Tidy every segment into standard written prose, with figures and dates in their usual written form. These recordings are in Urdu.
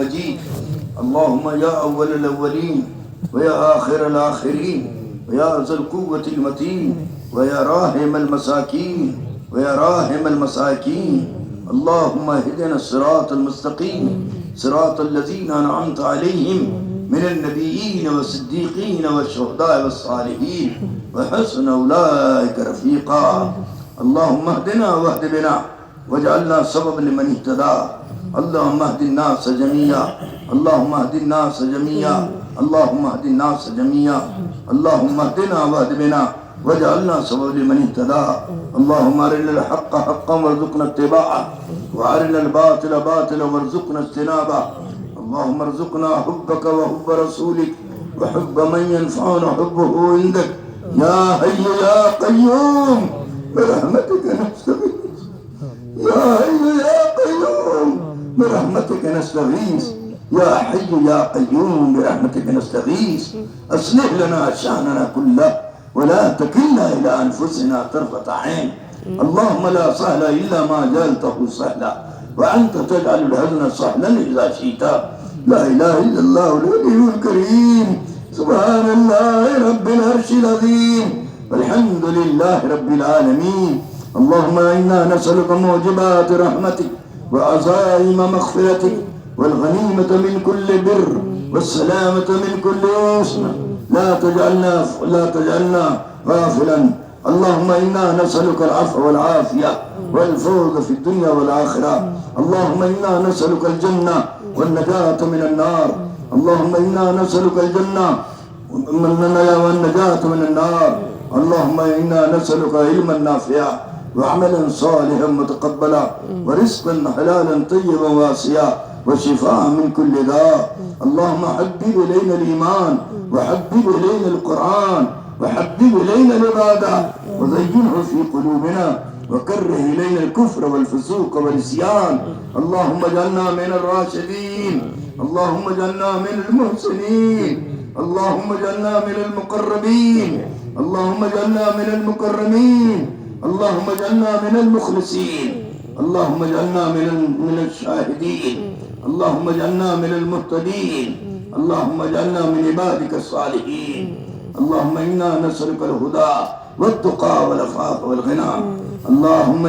مجيد. اللهم يا أول الأولين ويا آخر الآخرين ويا ذا القوة المتين ويا راحم المساكين ويا راحم المساكين، اللهم اهدنا الصراط المستقيم صراط الذين أنعمت عليهم من النبيين والصديقين والشهداء والصالحين وحسن أولئك رفيقا. اللهم اهدنا واهد بنا واجعلنا سبب لمن اهتدى. اللهم اهد الناس جميعا، اللهم اهد الناس جميعا، اللهم اهد الناس جميعا. اللهم اهدنا واهد بنا واجعلنا سبب لمن اهتدى. اللهم ارنا الحق حقا وارزقنا اتباعه وارنا الباطل باطلا وارزقنا اجتنابه. اللهم ارزقنا حبك وحب رسولك وحب من ينفعنا حبه عندك يا حي يا قيوم برحمتك نستغيث. يا حي يا قيوم برحمتك نستغيث. يا حي يا قيوم برحمتك نستغيث. اصلح لنا شأننا كله ولا تكلنا إلى أنفسنا طرفة عين. اللهم لا سهل إلا ما جعلته سهلا وأنت تجعل الحزن سهلا إذا شئت. لا إله إلا الله العلي الكريم. سبحان الله رب العرش العظيم والحمد لله رب العالمين. اللهم إنا نسألك موجبات رحمتك وعزائم مغفرتك والغنيمة من كل بر والسلامة من كل إثم. لا تجعلنا غافلا. اللهم إنا نسألك العفو والعافية والفوز في الدنيا والآخرة. اللهم إنا نسألك الجنة والنجاة من النار. اللهم إنا نسألك الجنة والنجاة من النار. اللهم إنا نسألك علما نافعا وعملا صالحا متقبلا ورزقا حلالا طيبا واسعا وشفاء من كل داء. اللهم حبب إلينا الإيمان وحبب إلينا القرآن وحبب إلينا العبادة وزينه في قلوبنا وكره إلينا الكفر والفسوق والعصيان. اللهم اجعلنا من الراشدين. اللهم اجعلنا من المحسنين. اللهم اجعلنا من المقربين. اللهم اجعلنا من المكرمين. اللهم اجعلنا من المخلصين. اللهم اجعلنا من الشاهدين. اللهم اجعلنا من المهتدين. اللهم اجعلنا من عبادك الصالحين. اللهم إنا نسألك الهدى والتقى والعفاف والغنى. اللهم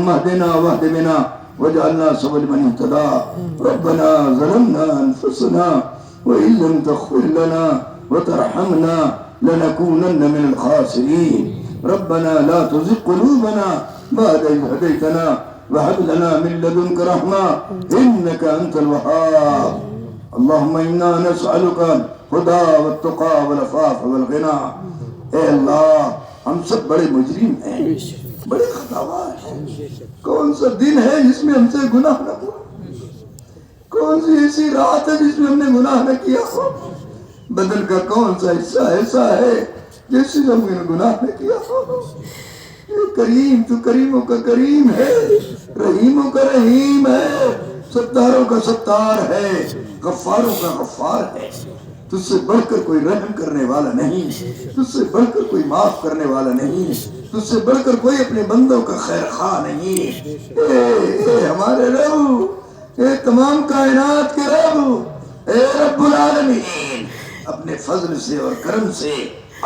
اهدنا واهد بنا واجعلنا سبل من اهتدى. ربنا ظلمنا أنفسنا وإن لم تغفر لنا وترحمنا لنكونن من الخاسرين. ربنا لا تزغ قلوبنا بعد إذ هديتنا وهب لنا من لدنك رحمة إنك أنت الوهاب. اللهم إنا نسألك الهدى والتقى والعفاف والغنى. اے اللہ ہم سب بڑے مجرم ہیں، بڑے خطاوار ہیں. کون سا دن ہے جس میں ہم سے گناہ نہ ہوا؟ کون سی ایسی رات ہے جس میں ہم نے گناہ نہ کیا ہو؟ بدن کا کون سا حصہ ایسا ہے جس سے ہم نے گناہ نہ کیا ہو؟ کریم تو کریموں کا کریم ہے، رحیموں کا رحیم ہے، ستاروں کا ستار ہے، غفاروں کا غفار ہے. تجھ سے بڑھ کر کوئی رحم کرنے والا نہیں، تجھ سے بڑھ کر کوئی معاف کرنے والا نہیں، تجھ سے بڑھ کر کوئی اپنے بندوں کا خیر خواہ نہیں. اے ہمارے رب، اے تمام کائنات کے رب، اے رب العالمین، اپنے فضل سے اور کرم سے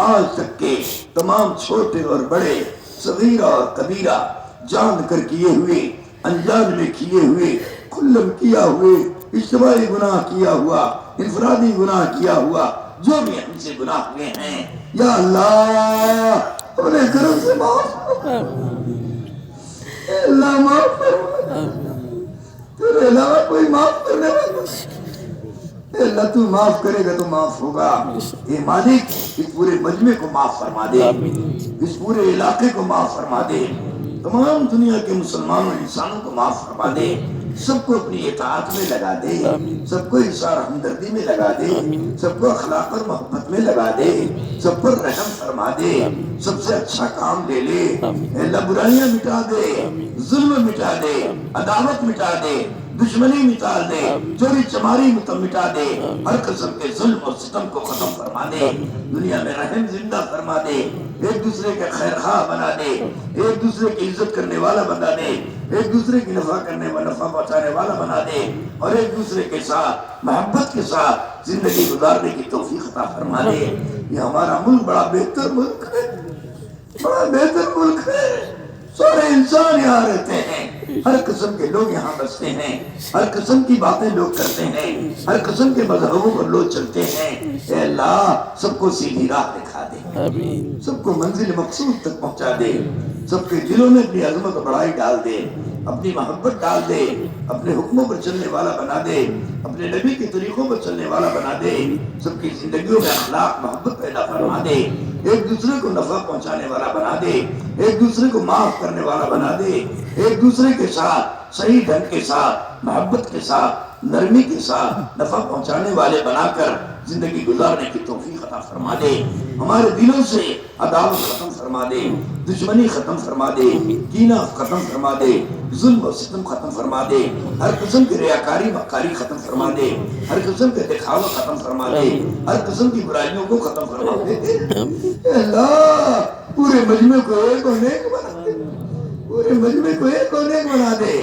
آج تک کے تمام چھوٹے اور بڑے، صغیرہ اور کبیرہ، جان کر کیے ہوئے، انجان میں کیے ہوئے، کلم کیا ہوئے، اجتماعی گناہ کیا ہوا، انفرادی گناہ کیا ہوا، جو بھی ہم سے گناہ ہوئے ہیں، یا اللہ اپنے کرم سے معاف فرما. اے اللہ معاف فرما، تیرے علاوہ کوئی معاف کرنے والا. اے اللہ تو معاف کرے گا تو معاف ہوگا. اے مالک اس پورے مجمع کو معاف فرما دے، اس پورے علاقے کو معاف فرما دے، تمام دنیا کے مسلمانوں انسانوں کو معاف فرما دے. سب کو اپنی اطاعت میں لگا دے، سب کو اظہار ہمدردی میں لگا دے، سب کو اخلاق اور محبت میں لگا دے، سب پر رحم فرما دے. سب سے اچھا کام لے لے. اے اللہ برائیاں مٹا دے, ظلم مٹا دے, عداوت مٹا دے, دشمنی مٹا دے, چوری چماری مٹا دے, ہر قسم کے ظلم اور ستم کو ختم فرما دے, دنیا میں رحم زندہ فرما دے, ایک دوسرے کے خیر خواہ بنا دے, ایک دوسرے کی عزت کرنے والا بنا دے, ایک دوسرے کی نفع پہنچانے والا بنا دے, اور ایک دوسرے کے ساتھ محبت کے ساتھ زندگی گزارنے کی توفیق عطا فرما دے. یہ ہمارا ملک بڑا بہتر ملک ہے, بڑا بہتر ملک ہے. سارے انسان یہاں رہتے ہیں, ہر قسم کے لوگ یہاں بستے ہیں, ہر قسم کی باتیں لوگ کرتے ہیں, ہر قسم کے مذہبوں پر لوگ چلتے ہیں. اے اللہ سب کو سیدھی راہ دکھا دے, سب کو منزل مقصود تک پہنچا دے, سب کے دلوں میں اپنی عظمت و بڑائی ڈال دے, اپنی محبت ڈال دے, اپنے حکموں پر چلنے والا بنا دے, اپنے نبی کے طریقوں پر چلنے والا بنا دے, سب کی زندگیوں میں اخلاق محبت پیدا فرما دے, ایک دوسرے کو نفع پہنچانے والا بنا دے, ایک دوسرے کو معاف کرنے والا بنا دے, ایک دوسرے کے ساتھ صحیح ڈھنگ کے ساتھ محبت کے ساتھ نرمی کے ساتھ نفع پہنچانے والے بنا کر زندگی گزارنے کی توفیق عطا فرما دے. ہمارے دلوں سے عداوت ختم فرما دے, دشمنی ختم فرما دے, کینہ ختم فرما دے, ظلم و ستم ختم فرما دے, ہر قسم کی ریاکاری مکاری ختم فرما دے, ہر قسم کے دکھاوا ختم فرما دے, ہر قسم کی برائیوں کو ختم فرما دے. اے اللہ پورے مجمع کو ایک اور نیک بنا دے, پورے مجمع کو ایک اور نیک بنا دے,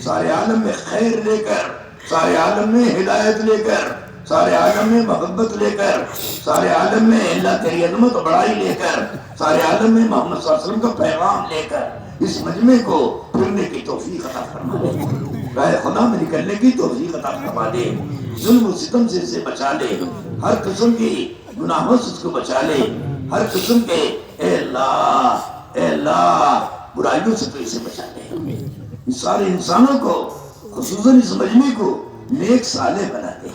سارے عالم میں خیر لے کر, سارے عالم میں ہدایت لے کر, سارے عالم میں محبت لے کر, سارے عالم میں اللہ تیری عظمت و بڑائی لے کر, سارے عالم میں محمد صلی اللہ علیہ وسلم کا پیغام لے کر اس مجمع کو پھرنے کی توفیق عطا فرما دے, راہ خدا میں نکلنے کی توفیق عطا فرما دے, ظلم و ستم سے اسے بچا لے, ہر قسم کی گناہوں سے اس کو بچا لے, ہر قسم کے اے اللہ برائیوں سے تو اسے بچا لے. اس سارے انسانوں کو خصوصاً اس مجمع کو نیک صالح بنا دے,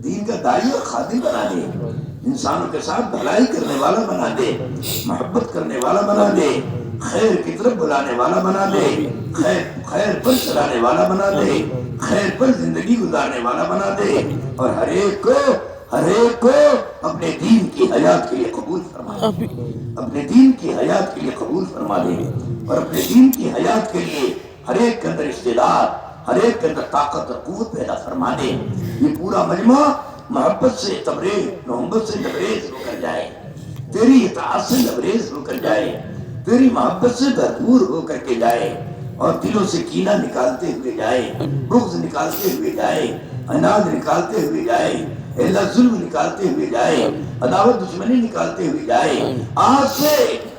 دین کا داعی اور خادم بنا دے, انسانوں کے ساتھ بھلائی کرنے والا بنا دے, محبت کرنے والا بنا دے, خیر کی طرف بلانے والا بنا دے, خیر پر چلانے والا بنا دے, خیر پر زندگی گزارنے والا بنا دے, اور ہر ایک کو اپنے دین کی حیات کے لیے قبول فرما دے, اپنے دین کی حیات کے لیے قبول فرما دے, اور اپنے دین کی حیات کے لیے ہر ایک کے اندر استعداد, ہر ایک کے اندر طاقت اور قوت پیدا فرما دے. یہ پورا مجمع محبت سے تبریز, محبت سے لبریز ہو کر جائے, تیری اطاعت سے لبریز ہو کر جائے, تیری محبت سے بھرپور ہو کر کے جائے, اور دلوں سے کینہ نکالتے ہوئے جائے, بغض نکالتے ہوئے جائے, عناد نکالتے ہوئے جائے, اللہ ظلم نکالتے ہوئے جائے, عداوت دشمنی نکالتے ہوئے جائے. آج سے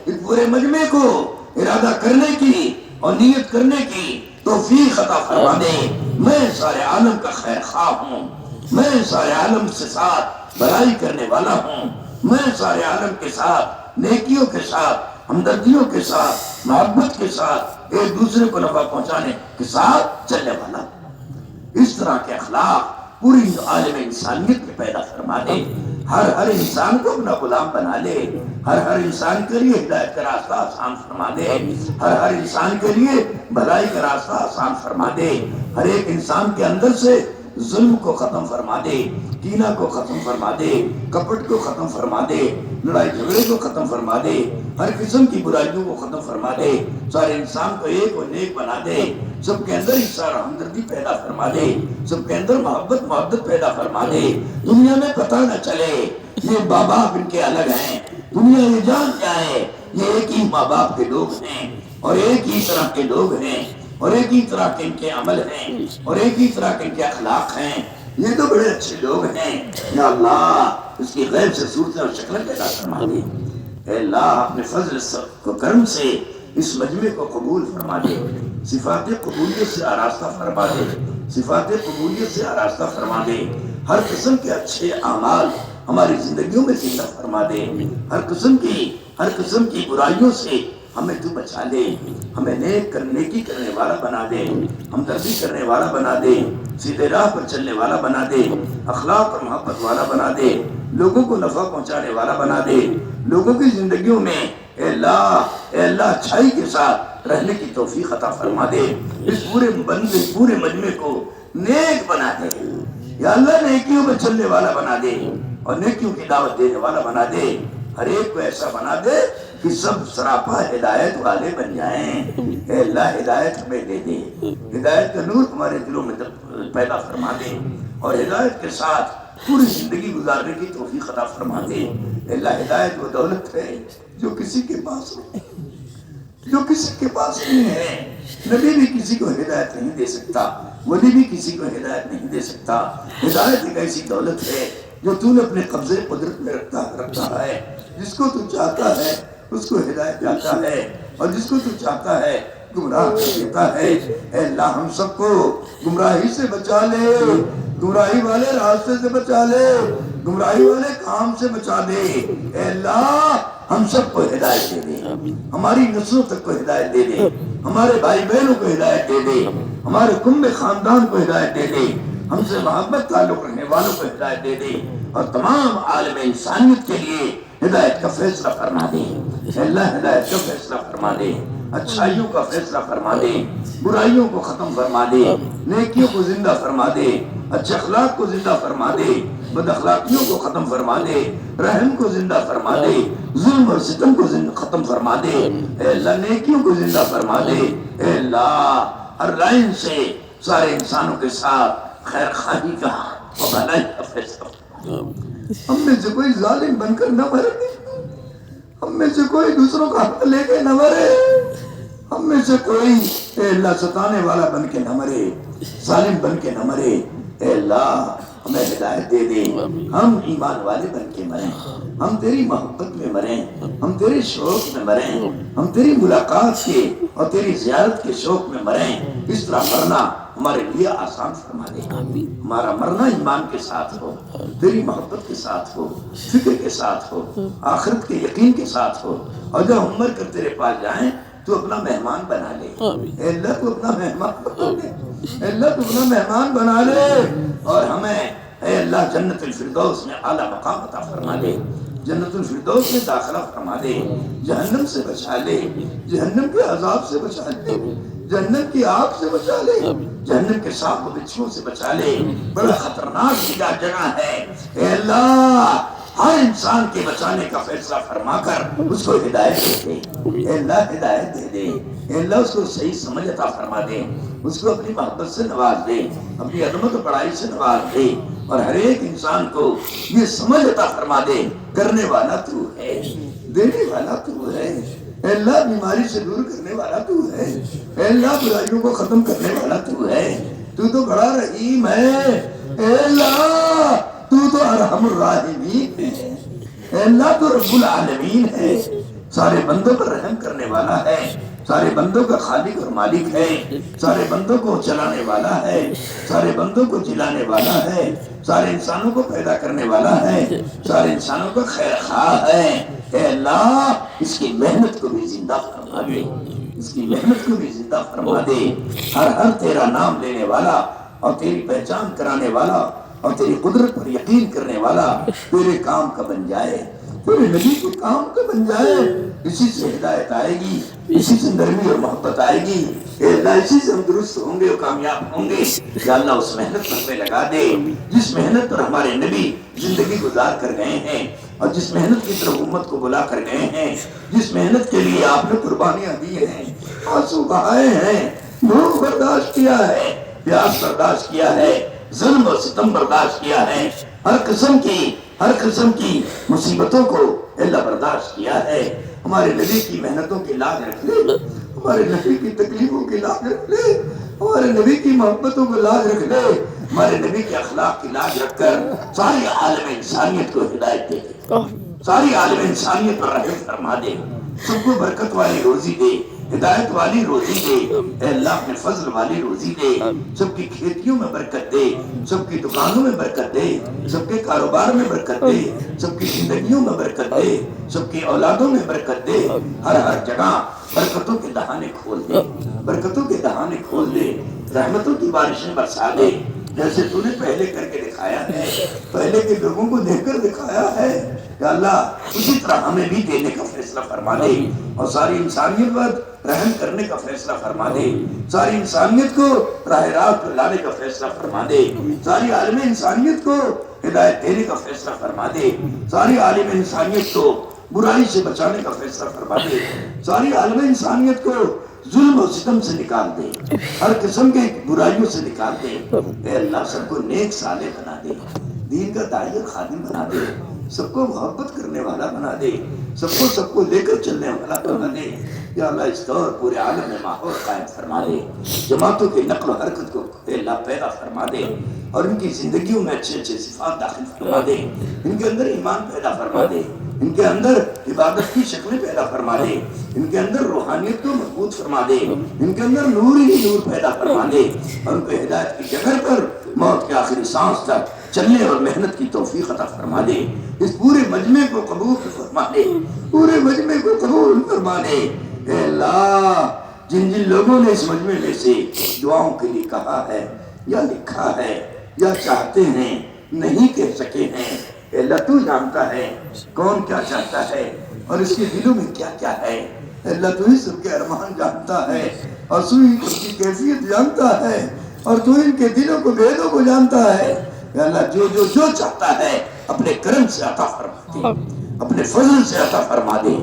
اس پورے مجمع کو ارادہ کرنے کی اور نیت کرنے کی توفیق عطا فرما دے. میں سارے عالم کا خیر خواہ ہوں, میں سارے عالم سے ساتھ بھلائی کرنے والا ہوں, میں سارے عالم کے ساتھ نیکیوں کے ساتھ ہمدردیوں کے ساتھ محبت کے ساتھ ایک دوسرے کو نفع پہنچانے کے ساتھ چلنے والا. اس طرح کے اخلاق پوری عالم انسانیت میں پیدا فرما دے. ہر انسان کو اپنا غلام بنا لے, ہر انسان کے لیے ہدایت کا راستہ آسان فرما دے, ہر انسان کے لیے بھلائی کا راستہ آسان فرما دے, ہر ایک انسان کے اندر سے ظلم کو ختم فرما دے, کینہ کو ختم فرما دے, کپٹ کو ختم فرما دے, لڑائی جھگڑے کو ختم فرما دے, ہر قسم کی برائیوں کو ختم فرما دے, سارے انسان کو ایک اور نیک بنا دے, سب کے اندر سارا ہمدردی پیدا فرما دے, سب کے اندر محبت پیدا فرما دے. دنیا میں پتہ نہ چلے یہ ماں باپ ان کے الگ ہیں, دنیا یہ جان جائے یہ ایک ہی ماں باپ کے لوگ ہیں, اور ایک ہی طرح کے لوگ ہیں, اور ایک ہی طرح کے ان کے عمل ہیں, اور ایک ہی طرح کے ان کے اخلاق ہیں. یہ تو بڑے اچھے لوگ ہیں. یا اللہ اس کی غیب سے صورتیں اور شکلیں پیدا فرما دے. اے اللہ اپنے فضل کو کرم سے اس مجمع کو قبول فرما دے, صفات قبولیت سے آراستہ فرما دے, صفات قبولیت سے آراستہ فرما دے. ہر قسم کے اچھے اعمال ہماری زندگیوں میں زندہ فرما دے. ہر قسم کی برائیوں سے ہمیں تو بچا لے, ہمیں نیکی کرنے والا بنا دے, ہمدردی کرنے والا بنا دے, سیدھے راہ پر چلنے والا بنا دے, اخلاق اور محبت والا بنا دے, لوگوں کو نفع پہنچانے والا بنا دے. لوگوں کی زندگیوں میں اے اللہ اچھائی کے ساتھ رہنے کی توفیق عطا فرما دے. اس پورے مجمع کو نیک بنا دے. یا اللہ نیکیوں میں چلنے والا بنا دے, اور نیکیوں کی دعوت دینے والا بنا دے. ہر ایک کو ایسا بنا دے کہ سب سراپا ہدایت والے بن جائیں۔ اے اللہ ہدایت ہمیں دے دے، ہدایت کا نور ہمارے دلوں میں پیدا فرما دے، اور ہدایت کے ساتھ پوری زندگی گزارنے کی توفیق عطا فرما دے۔ اے اللہ ہدایت وہ دولت ہے جو کسی کے پاس نہیں، جو کسی کے پاس نہیں ہے۔ نبی بھی کسی کو ہدایت نہیں دے سکتا، ولی بھی کسی کو ہدایت نہیں دے سکتا۔ ہدایت ایک ایسی دولت ہے جو تو نے اپنے قبضے قدرت میں رکھا ہے۔ جس کو تو چاہتا ہے اس کو ہدایت جاتا ہے، اور جس کو تو چاہتا ہے گمراہ کر دیتا ہے۔ اے اللہ ہم سب کو گمراہی سے بچا لے، گمراہی والے راستے سے بچا لے، گمراہی والے کام سے بچا دے۔ اے اللہ ہم سب کو ہدایت دے دے، ہماری نسلوں تک کو ہدایت دے دے، ہمارے بھائی بہنوں کو ہدایت دے دے، ہمارے کنب خاندان کو ہدایت دے دے، ہم سے محبت تعلق رکھنے والوں کو ہدایت دے دے، اور تمام عالم انسانیت کے لیے ہدایت کا فیصلہ فرما دے۔ اے اللہ ہدایت کا فیصلہ فرما دے، اچھائیوں کا فیصلہ فرما دے، برائیوں کو ختم فرما دے، نیکیوں کو زندہ فرما دے، اچھے اخلاق کو زندہ فرما دے، بد اخلاقیوں کو ختم فرما دے، رحم کو زندہ فرما دے، ظلم اور ستم کو ختم فرما دے۔ اے اللہ نیکیوں کو زندہ فرما دے۔ اے اللہ ہر لائن سے سارے انسانوں کے ساتھ خیر خواہی کا اور بھلائی کا فیصلہ فرما دے۔ ہم میں سے کوئی ظالم بن کر نہ مرے، ہم میں سے کوئی دوسروں کا حق لے کے نہ مرے، ہم میں سے کوئی اے اللہ ستانے والا بن کے نہ مرے، ظالم بن کے نہ مرے۔ اے اللہ ہمیں ہدایت دے دے، ہم ایمان والے بن کے مریں، ہم تیری محبت میں مریں، ہم تیرے شوق میں مریں، ہم تیری ملاقات کے اور تیری زیارت کے شوق میں مریں۔ اس طرح مرنا ہمارے لیے آسان فرما دے، ہمارا مرنا ایمان کے ساتھ ہو، تیری محبت کے ساتھ ہو، فکر کے ساتھ ہو، آخرت کے یقین کے ساتھ ہو، اور جب ہم مر کر تیرے پاس جائیں تو اپنا مہمان بنا لے۔ اے اللہ تو اپنا مہمان بنا لے، اے اللہ تو اپنا مہمان بنا لے، اور ہمیں اے اللہ جنت الفردوس میں اعلیٰ مقام عطا فرما دے، جنت الفردوس میں داخلہ فرما دے، جہنم سے بچا لے، جہنم کے عذاب سے بچا لے، جہنم کی آگ سے بچا لے، جہنم کے سانپ و بچھوؤں سے بچا لے۔ بڑا خطرناک جگہ ہے۔ اے اللہ ہر انسان کے بچانے کا فیصلہ فرما کر اس کو ہدایت دے دے۔ اے اللہ ہدایت دے دے، اے اللہ اس کو صحیح سمجھ عطا فرما دے، اس کو اپنی محبت سے نواز دے، اپنی عظمت و بڑائی سے نواز دے، اور ہر ایک انسان کو یہ سمجھ عطا فرما دے کرنے والا تو ہے، دینے والا تو ہے۔ اے اللہ بیماری سے دور کرنے والا تو ہے، اے اللہ برائیوں کو ختم کرنے والا تو ہے، تو بڑا رحیم ہے۔ اے اللہ تو ارحم الراحمین ہے، اے اللہ تو رب العالمین ہے، سارے بندوں پر رحم کرنے والا ہے، سارے بندوں کا خالق اور مالک ہے، سارے بندوں کو چلانے والا ہے، سارے بندوں کو جلانے والا ہے، سارے انسانوں کو پیدا کرنے والا ہے، سارے انسانوں کا خیر خواہ ہے۔ اے اللہ اس کی محنت کو بھی زندہ فرما دے، اس کی محنت کو بھی زندہ فرما دے۔ ہر تیرا نام لینے والا اور تیری پہچان کرانے والا اور تیری قدرت پر یقین کرنے والا تیرے کام کا بن جائے، تیرے نبی کے کام کا بن جائے۔ اسی سے ہدایت آئے گی، اسی سے نرمی اور محبت آئے گی۔ اے اللہ اسی سے ہم درست ہوں گے اور کامیاب ہوں گے۔ یا اللہ اس محنت پر ہمیں لگا دے جس محنت پر ہمارے نبی زندگی گزار کر گئے ہیں، اور جس محنت کی طرف امت کو بلا کر گئے ہیں، جس محنت کے لیے آپ نے قربانیاں دی ہیں، آنسو بہائے ہیں، بھوک برداشت کیا ہے، پیاس برداشت کیا ہے، ظلم اور ستم برداشت کیا ہے، ہر قسم کی مصیبتوں کو اللہ برداشت کیا ہے۔ ہمارے نبی کی محنتوں کی لاج رکھ لے، ہمارے نبی کی تکلیفوں کی لاج رکھ لے، ہمارے نبی کی محبتوں کو لاج رکھ لے، ہمارے نبی کے اخلاق کی لاج رکھ کر ساری عالم انسانیت کو ہدایت دے دے، ساری عالم انسانیت پر رحم فرما دے، سب کو برکت والی روزی دے، ہدایت والی روزی دے۔ اے اللہ اپنے فضل والی روزی دے، سب کی کھیتیوں میں برکت دے، سب کی دکانوں میں برکت دے، سب کے کاروبار میں برکت دے، سب کی زندگیوں میں برکت دے، سب کی اولادوں میں برکت دے۔ ہر جگہ برکتوں کے دہانے کھول دے، برکتوں کے دہانے کھول دے، رحمتوں کی بارشیں برسا دے، جیسے تو نے پہلے کر کے دکھایا ہے، پہلے کے لوگوں کو دیکھ کر دکھایا ہے۔ یا اللہ اسی طرح ہمیں بھی دینے کا فیصلہ فرما دے، اور ساری انسانیت پر رحم کرنے کا فیصلہ فرما دے، ساری انسانیت کو راہ راست پر لانے کا فیصلہ فرما دے، ساری عالم انسانیت کو ہدایت دینے کا فیصلہ فرما دے، ساری عالم انسانیت کو برائی سے بچانے کا فیصلہ فرما دے، ساری عالم انسانیت کو ظلم و ستم سے نکال دے، ہر قسم کے برائیوں سے نکال دے، اے اللہ سب کو نیک صالح بنا دے، دین کا داعی اور خادم بنا دے، سب کو محبت کرنے والا بنا دے، سب کو لے کر چلنے والا بنا دے۔ یا اللہ اس طور پورے عالم میں ماحول قائم فرما دے، جماعتوں کی نقل و حرکت کو اے اللہ پیدا فرما دے، اور ان کی زندگیوں میں اچھے اچھے صفات داخل فرما دے، ان کے اندر ایمان پیدا فرما دے، ان کے اندر عبادت کی شکلیں پیدا فرما دے، ان کے اندر روحانیت کو مضبوط فرما دے، ان کے اندر نور ہی نور پیدا فرما دے، اور ان کو ہدایت کی جگہ پر موت کے آخری سانس تک چلنے اور محنت کی توفیق عطا فرما دے۔ اس پورے مجمع کو قبول فرما دے، پورے مجمع کو قبول فرما دے۔ اے اللہ جن جن لوگوں نے اس مجمع میں سے دعاؤں کے لیے کہا ہے یا لکھا ہے یا چاہتے ہیں نہیں کہہ سکے ہیں، اے اللہ تو جانتا ہے کون کیا چاہتا ہے اور اس کے دلوں میں کیا کیا ہے۔ اے اللہ تو ہی سب کے ارمان جانتا ہے، اور تو ہی ان کی کیفیت جانتا ہے، اور تو ان کے دلوں کو بھیدوں کو جانتا ہے۔ اے اللہ جو چاہتا ہے اپنے کرم سے عطا فرما دے، اپنے فضل سے عطا فرما دے،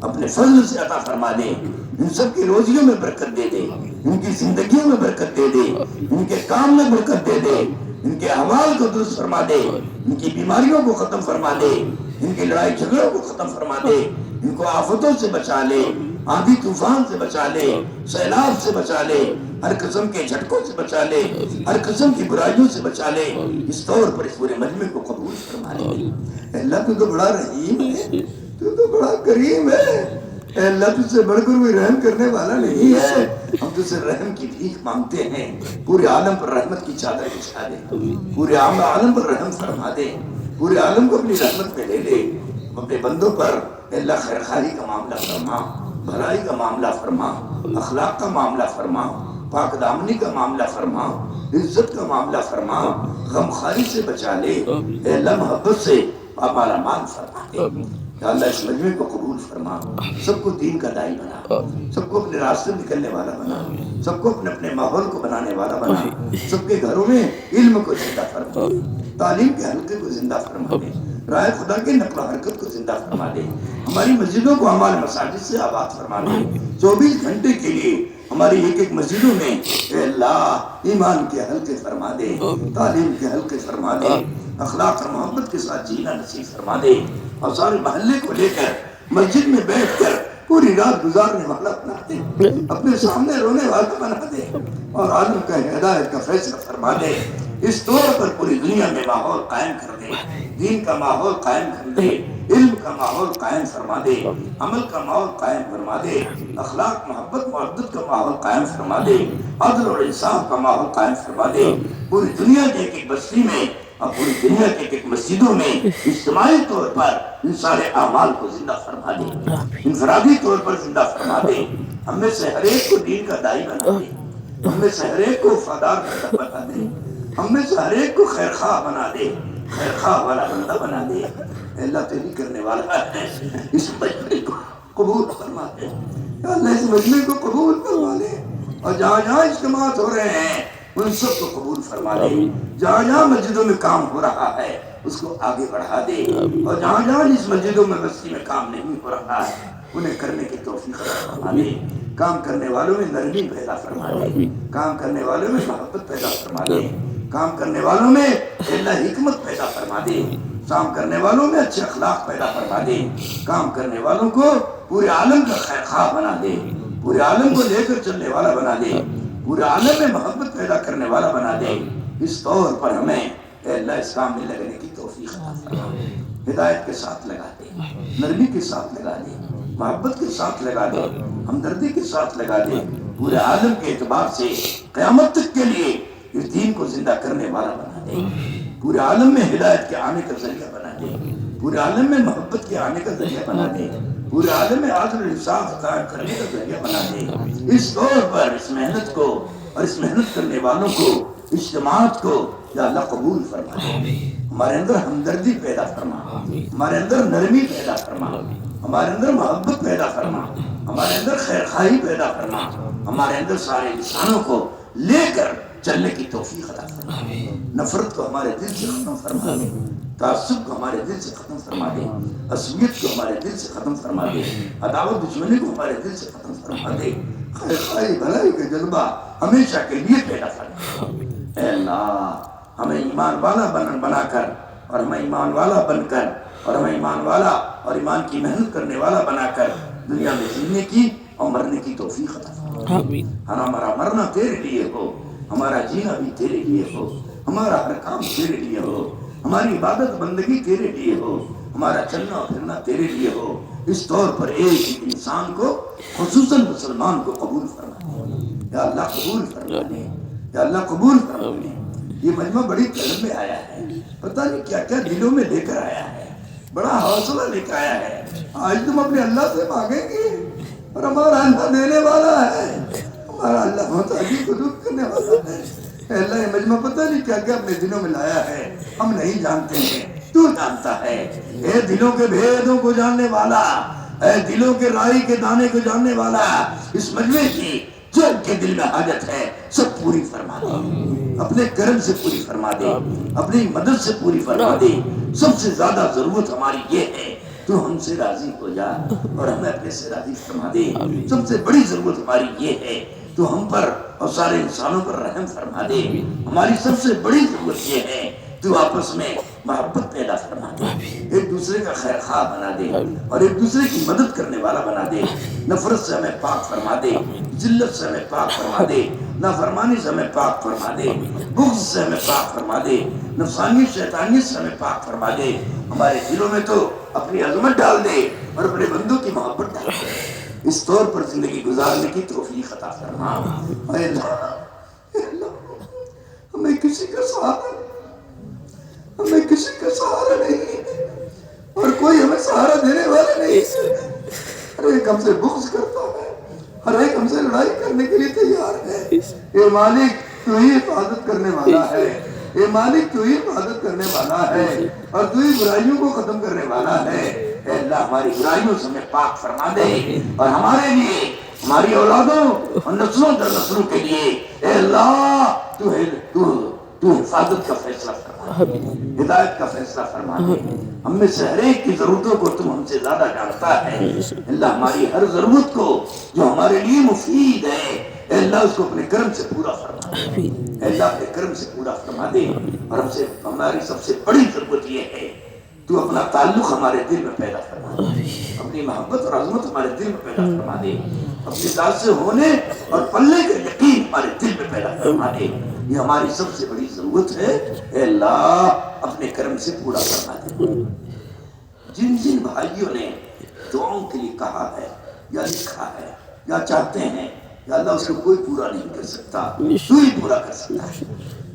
اپنے فضل سے عطا فرما دے۔ ان سب کی روزیوں میں برکت دے دے، ان کی زندگیوں میں برکت دے دے، ان کے کام میں برکت دے دے، ان کے اعمال کو درست فرما دے، ان کی بیماریوں کو ختم فرما دے، ان کی لڑائی جھگڑوں کو ختم فرما دے، ان کو آفتوں سے بچا لے، آندھی طوفان سے بچا لے، سیلاب سے بچا لے، ہر قسم کے جھٹکوں سے بچا لے، ہر قسم کی برائیوں سے بچا لے۔ اس طور پر اس پورے مجمع کو قبول فرما لے۔ اے اللہ تو بڑا رحیم ہے، تو بڑا کریم ہے۔ اے اللہ تجھ سے بڑھ کر کوئی رحم کرنے والا نہیں ہے، ہم تجھ سے رحم کی بھیک مانگتے ہیں۔ پورے عالم پر رحمت کی چادر بچھا دے، پورے عالم پر رحم فرما دے، پورے عالم کو اپنی رحمت میں لے لے۔ اپنے بندوں پر اے اللہ خیرخواہی کا معاملہ فرما، بھلائی کا معاملہ فرما، اخلاق کا معاملہ فرما، پاک دامنی کا معاملہ فرما، عزت کا معاملہ فرما، غمخواری سے بچا لے۔ اے اللہ محبت سے ہمارا مان فرما دے۔ یا اللہ اس مجمع کو قبول فرما، سب کو دین کا داعی بنا، سب کو اپنے راستے نکلنے والا بنا، سب کو اپنے اپنے ماحول کو بنانے والا بنا، سب کے گھروں میں علم کو زندہ فرما دے، تعلیم کے حلقے کو زندہ فرما دے، رائے خدا کے نقل و حرکت کو زندہ فرما دے، ہماری مسجدوں کو ہمارے مساجد سے آباد فرما دے، 24 گھنٹے کے لیے ہماری ایک ایک مسجدوں میں اے اللہ ایمان کے حلقے فرما دے، تعلیم کے حلقے فرما دے، اخلاق اور محبت کے ساتھ جینا نصیب فرما دے، اور سارے محلے کو لے کر مسجد میں بیٹھ کر پوری رات گزارنے والا بنا دے، اپنے سامنے رونے والا بنا دے، اور عالم کا ہدایت کا فیصلہ فرما دے۔ اس طور پر پوری دنیا میں ماحول قائم کر دے، دین کا ماحول قائم کر دے، علم کا ماحول قائم فرما دے، عمل کا ماحول قائم فرما دے، اخلاق محبت محبت کا ماحول قائم فرما دے، عدل اور انصاف کا ماحول قائم فرما دے۔ پوری دنیا کے ایک ایک بستی میں اور پوری دنیا کے ایک ایک مسجدوں میں اجتماعی طور پر ان سارے اعمال کو زندہ فرما دے، انفرادی طور پر زندہ فرما دے۔ ہم میں سے ہر ایک کو دین کا داعی بنا دے، ہم میں سے ہر ایک کو وفادار بندہ بنا دے، ہم میں سے ہر ایک کو خیرخواہ بنا دے، خیرخواہ والا بندہ بنا دے۔ اللہ تیری کرنے والا ہے، اس مجمع کو قبول فرما دے، اللہ اس مجمع کو قبول فرما دے، اور جہاں جہاں اجتماعات ہو رہے ہیں ان سب کو قبول فرما دے، جہاں جہاں مسجدوں میں کام ہو رہا ہے اس کو آگے بڑھا دے، اور جہاں جہاں جس مسجدوں میں بستی میں کام نہیں ہو رہا ہے انہیں کرنے کی توفیق فرما دے۔ کام کرنے والوں میں نرمی پیدا فرما دے، کام کرنے والوں میں محبت پیدا فرما دے، کام کرنے والوں میں اللہ حکمت پیدا فرما دے، کام کرنے والوں میں اچھے اخلاق پیدا فرما دے، کام کرنے والوں کو پورے عالم کا خیرخواہ بنا دے، پورے عالم کو لے کر چلنے والا بنا دے، پورے عالم میں محبت پیدا کرنے والا بنا دے۔ اس طور پر ہمیں اے اللہ اس کام میں لگنے کی توفیق عطا فرما، ہدایت کے ساتھ لگا دے، نرمی کے ساتھ لگا دے، محبت کے ساتھ لگا دے، ہمدردی کے ساتھ لگا دے، پورے عالم کے اعتبار سے قیامت تک کے لیے اس دین کو زندہ کرنے والا بنا دے، پورے عالم میں ہدایت کے آنے کا ذریعہ بنا دے، پورے عالم میں محبت کے آنے کا ذریعہ بنا دے، پورے عالم میں عدل و انصاف قائم کرنے کا ذریعہ بنا دے۔ اس طور پر اس محنت کو اور اس محنت کرنے والوں کو، اجتماعات کو یا اللہ قبول فرما دے، ہمارے اندر ہمدردی پیدا فرما، ہمارے اندر نرمی پیدا فرما، ہمارے اندر محبت پیدا فرما، ہمارے اندر خیرخواہی پیدا فرما، ہمارے اندر سارے انسانوں کو لے کر چلنے کی توفیق عطا فرما دے، نفرت کو ہمارے دل سے ختم فرما دے، تعصب کو ہمارے دل سے ختم فرما دے، عصبیت کو ہمارے دل سے ختم فرما دے، عداوت دشمنی کو ہمارے دل سے ختم فرما دے، خیر خائی بھلائی کا جذبہ ہمیشہ کے لیے پیدا فرما دے۔ اے اللہ ہمیں ایمان والا بنا کر اور ہمیں ایمان والا بن کر اور ہمیں ایمان والا اور ایمان کی محنت کرنے والا بنا کر دنیا میں جینے کی اور مرنے کی توفیق عطا فرما دے۔ ہمارا مرنا تیرے لیے ہو، ہمارا جینا بھی تیرے لیے ہو، ہمارا ہر کام تیرے لیے ہو، ہماری عبادت بندگی تیرے لیے ہو، ہمارا چلنا پھرنا تیرے لیے ہو۔ اس طور پر ایک انسان کو خصوصاً مسلمان کو قبول فرما دے۔ یا اللہ قبول فرما دے، یا اللہ قبول فرما دے۔ یہ مجمع بڑی طلب میں آیا ہے، پتہ نہیں کیا کیا دلوں میں لے کر آیا ہے، بڑا حوصلہ لے کر آیا ہے۔ آج تم اپنے اللہ سے مانگیں گے اور ہمارا اللہ دینے والا ہے، ہمارا اللہ محتاجی کو دور کرنے والا ہے۔ اے اللہ یہ مجمع پتہ نہیں کیا کیا اپنے دلوں میں لایا ہے، ہم نہیں جانتے ہیں، تو جانتا ہے۔ اے دلوں کے بھیدوں کو جاننے والا، اے دلوں کے رائی کے دانے کو جاننے والا، اس مجمع کی جو ان کے دل میں حاجت ہے سب پوری فرما دے، اپنے کرم سے پوری فرما دے، اپنی مدد سے پوری فرما دے۔ سب سے زیادہ ضرورت ہماری یہ ہے تو ہم سے راضی ہو جا اور ہمیں اپنے سے راضی فرما دے۔ سب سے بڑی ضرورت ہماری یہ ہے تو ہم پر اور سارے انسانوں پر رحم فرما دے۔ ہماری سب سے بڑی ضرورت یہ ہے تو آپس میں محبت پیدا فرما دے، ایک دوسرے کا خیر خواہ بنا دے اور ایک دوسرے کی مدد کرنے والا بنا دے۔ نفرت سے ہمیں پاک فرما دے، ذلت سے ہمیں پاک فرما دے، نافرمانی سے ہمیں پاک فرما دے، بغض سے ہمیں پاک فرما دے، نفسانیت شیطانیت سے ہمیں پاک فرما دے۔ ہمارے دلوں میں تو اپنی عظمت ڈال دے اور اپنے بندوں کی محبت ڈال دے۔ اس طور پر زندگی گزارنے کی توفیق عطا فرما۔ اے اللہ ہمیں کسی کا سہارا نہیں، ہمیں کسی کا سہارا نہیں اور کوئی ہمیں سہارا دینے والا نہیں۔ ہر ایک ہم سے بغض کرتا ہے، ہر ایک ہم سے لڑائی کرنے کے لیے تیار ہے۔ اے مالک تو ہی حفاظت کرنے والا ہے، اے مالک تو ہی حفاظت کرنے والا ہے اور تو ہی برائیوں کو ختم کرنے والا ہے۔ اے اللہ ہماری برائیوں سے ہمیں پاک فرما دے اور ہمارے لیے، ہماری اولادوں اور نسلوں در نسلوں کے لیے اے اللہ تو حفاظت کا فیصلہ فرما دے، ہدایت کا فیصلہ فرما دے۔ ہم میں سے ہر ایک کی ضرورتوں کو تم ہم سے زیادہ جانتا ہے۔ اللہ ہماری ہر ضرورت کو جو ہمارے لیے مفید ہے اے اللہ اس کو اپنے کرم سے پورا فرما دے، اے اللہ اپنے کرم سے پورا فرما دے۔ اور ہم سے ہماری سب سے بڑی ضرورت یہ ہے تو اپنا تعلق ہمارے دل میں پیدا فرما دے، اپنی محبت اور عظمت ہمارے دل میں پیدا فرما دے، اپنی ذات سے ہونے اور پلنے کا یقین ہمارے دل میں پیدا فرما دے۔ یہ ہماری سب سے بڑی ضرورت ہے، اے اللہ اپنے کرم سے پورا فرما دے۔ جن جن بھائیوں نے دعاؤں کے لیے کہا ہے یا لکھا ہے یا چاہتے ہیں یا اللہ اس کو کوئی پورا نہیں کر سکتا، تو ہی پورا کر سکتا ہے۔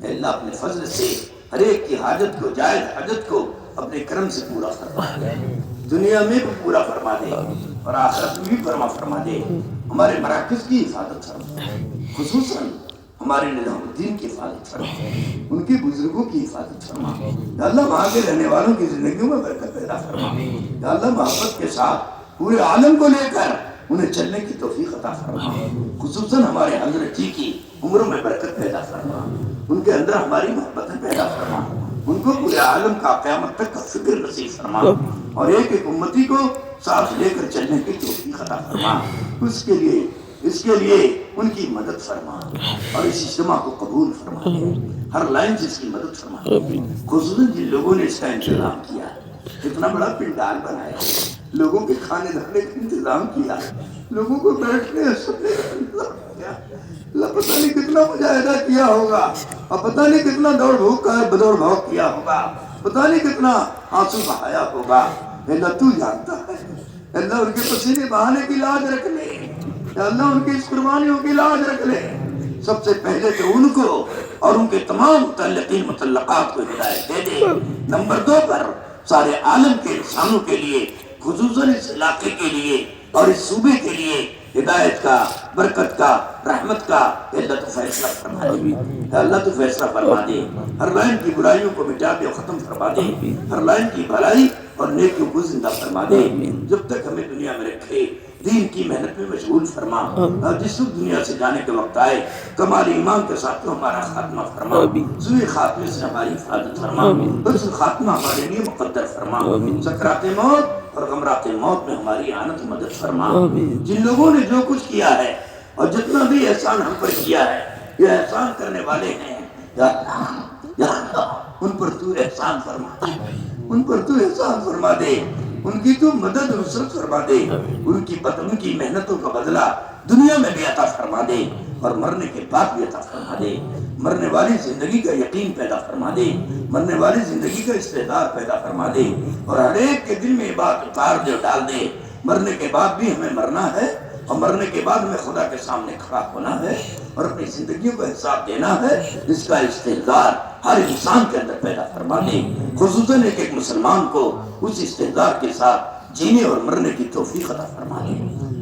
اے اللہ اپنے فضل سے ہر ایک کی حاجت کو، جائز حاجت کو اپنے کرم سے پورا فرما دے، دنیا میں بھی پورا فرما دے اور آخرت میں بھی فرما دے۔ ہمارے مراکز کی حفاظت فرما، خصوصاً ہمارے نظام الدین کی حفاظت فرما، ان کے بزرگوں کی حفاظت فرما۔ یا اللہ وہاں کے رہنے والوں کی زندگیوں میں برکت پیدا فرما۔ یا اللہ محبت کے ساتھ پورے عالم کو لے کر انہیں چلنے کی توفیق عطا فرما، خصوصاً ہمارے حضرت جی کی عمروں میں برکت پیدا فرما، ان کے اندر ہماری محبتیں پیدا فرما، ان کو پورے عالم کا قیامت تک کا فکر نصیب فرما اور ایک ایک امتی کو ساتھ لے کر چلنے کی توفیق عطا فرما۔ اس کے لیے ان کی مدد فرما اور اس اجتماع کو قبول فرما دے، ہر لائن سے اس کی مدد فرما دے، خصوصاً جن لوگوں نے اس کا انتظام کیا، اتنا بڑا پنڈال بنایا، لوگوں کے کھانے دھانے کا انتظام کیا، لوگوں کو بیٹھنے سننے کا انتظام کیا، اللہ پتہ نہیں کتنا مجاہدہ کیا ہوگا اور پتہ نہیں کتنا دوڑ بھوک کیا ہوگا، پتہ نہیں کتنا آنسو بہایا ہوگا۔ اللہ تو جانتا ہے، اللہ ان کے پسینے بہانے کی لاج رکھ لے، اللہ ان کی اس قربانیوں کی لاج رکھ لے۔ سب سے پہلے تو ان کو اور ان کے تمام متعلقین متعلقات کو ہدایت دے دے۔ نمبر 2 پر سارے عالم کے انسانوں کے لیے، خصوصاً اس علاقے کے لیے اور اس صوبے کے لیے ہدایت کا، برکت کا، رحمت کا اللہ تو فیصلہ فرما دے، اللہ تو فیصلہ فرما دے۔ ہر لائن کی برائیوں کو مٹا دے اور ختم فرما دے، ہر لائن کی بھلائی اور نیکیوں کو زندہ فرما دے۔ جب تک ہمیں دنیا میں رکھے دین کی محنت میں مشغول فرما، اور جس وقت دنیا سے جانے کے وقت آئے کمال ایمان کے ساتھ تو ہمارا خاتمہ فرما، سوئے خاتمے سے ہماری حفاظت فرما، حسن خاتمہ ہمارے لیے مقدر فرما، سکرات موت اور غمرات موت میں ہماری اعانت مدد فرما۔ جن لوگوں نے جو کچھ کیا ہے اور جتنا بھی احسان ہم پر کیا ہے، یہ احسان کرنے والے ہیں، یا اللہ ان پر تو احسان فرما دے، ان پر تو احسان فرما دے، ان کی تو مدد نصرت فرما دے، ان کی محنتوں کا بدلہ دنیا میں بھی عطا فرما دے اور مرنے کے بعد بھی عطا فرما دے، مرنے والی زندگی کا یقین پیدا فرما دے، مرنے والی زندگی کا استعداد پیدا فرما دے، اور ہر ایک کے دل میں یہ بات اتار دے اور ڈال دے، مرنے کے بعد بھی ہمیں مرنا ہے، اور مرنے کے بعد ہمیں خدا کے سامنے کھڑا ہونا ہے اور اپنی زندگیوں کو حساب دینا ہے، اس کا استحضار ہر انسان کے اندر پیدا فرما دے، خصوصاً ایک مسلمان کو اس استحضار کے ساتھ جینے اور مرنے کی توفیق عطا فرما دے۔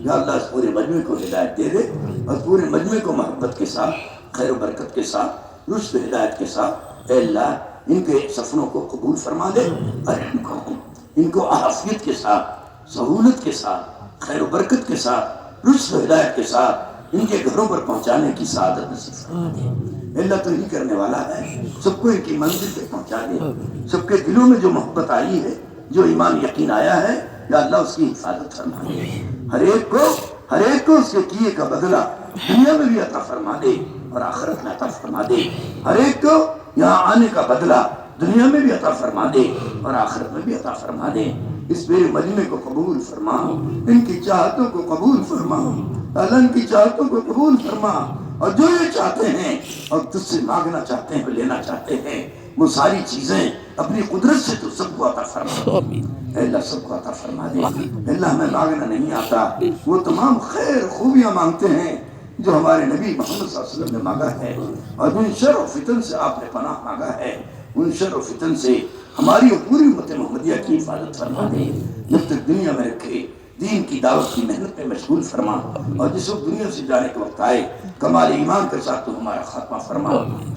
یا اللہ اس پورے مجمع کو ہدایت دے دے، اور پورے مجمع کو محبت کے ساتھ، خیر و برکت کے ساتھ، رشد و ہدایت کے ساتھ، اے اللہ ان کے سفروں کو قبول فرما دے، اور ان کو عافیت کے ساتھ، سہولت کے ساتھ، خیر و برکت کے ساتھ، رشد و ہدایت کے ساتھ ان کے گھروں پر پہنچانے کی سعادت نصیب فرما دے۔ اللہ تو ہی کرنے والا ہے، سب کو ان کی منزل پہ پہنچا دے، سب کے دلوں میں جو محبت آئی ہے، جو ایمان یقین آیا ہے، یا اللہ اس کی حفاظت فرما دے، ہر ایک کو اس کے کیے کا بدلہ دنیا میں بھی عطا فرما دے اور آخرت میں عطا فرما دے، ہر ایک کو یہاں آنے کا بدلہ دنیا میں بھی عطا فرما دے اور آخرت میں بھی عطا فرما دے۔ اس میرے مجمع کو قبول فرما، ان کی چاہتوں کو قبول فرما، اللہ ان کی چاہتوں کو قبول فرما، اور جو یہ چاہتے ہیں اور تجھ سے مانگنا چاہتے ہیں، لینا چاہتے ہیں، وہ ساری چیزیں اپنی قدرت سے تو سب کو عطا فرما دے۔ اے اللہ سب کو عطا فرما دے۔ اللہ ہمیں مانگنا نہیں آتا، وہ تمام خیر خوبیاں مانگتے ہیں جو ہمارے نبی محمد صلی اللہ علیہ وسلم نے مانگا ہے، اور ان شر و فتن سے آپ نے پناہ مانگا ہے، ان شر و فتن سے ہماری اور پوری امت محمدیہ کی حفاظت فرما دے، جب تک دنیا میں رکھے دین کی دعوت کی محنت میں مشغول فرما، اور جس وقت دنیا سے جانے کے وقت آئے کمال ایمان کے ساتھ تو ہمارا خاتمہ فرما،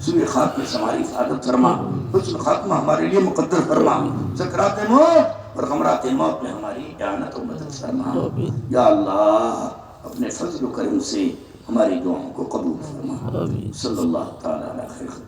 سوئے خاتمے سے ہماری حفاظت فرما، حسن خاتمہ ہمارے لیے مقدر فرما، سکرات موت اور غمرات موت میں ہماری اعانت و مدد فرما۔ یا اللہ اپنے فضل و کرم سے ہماری دعاؤں کو قبول فرما، صلی اللہ تعالی علیہ خیر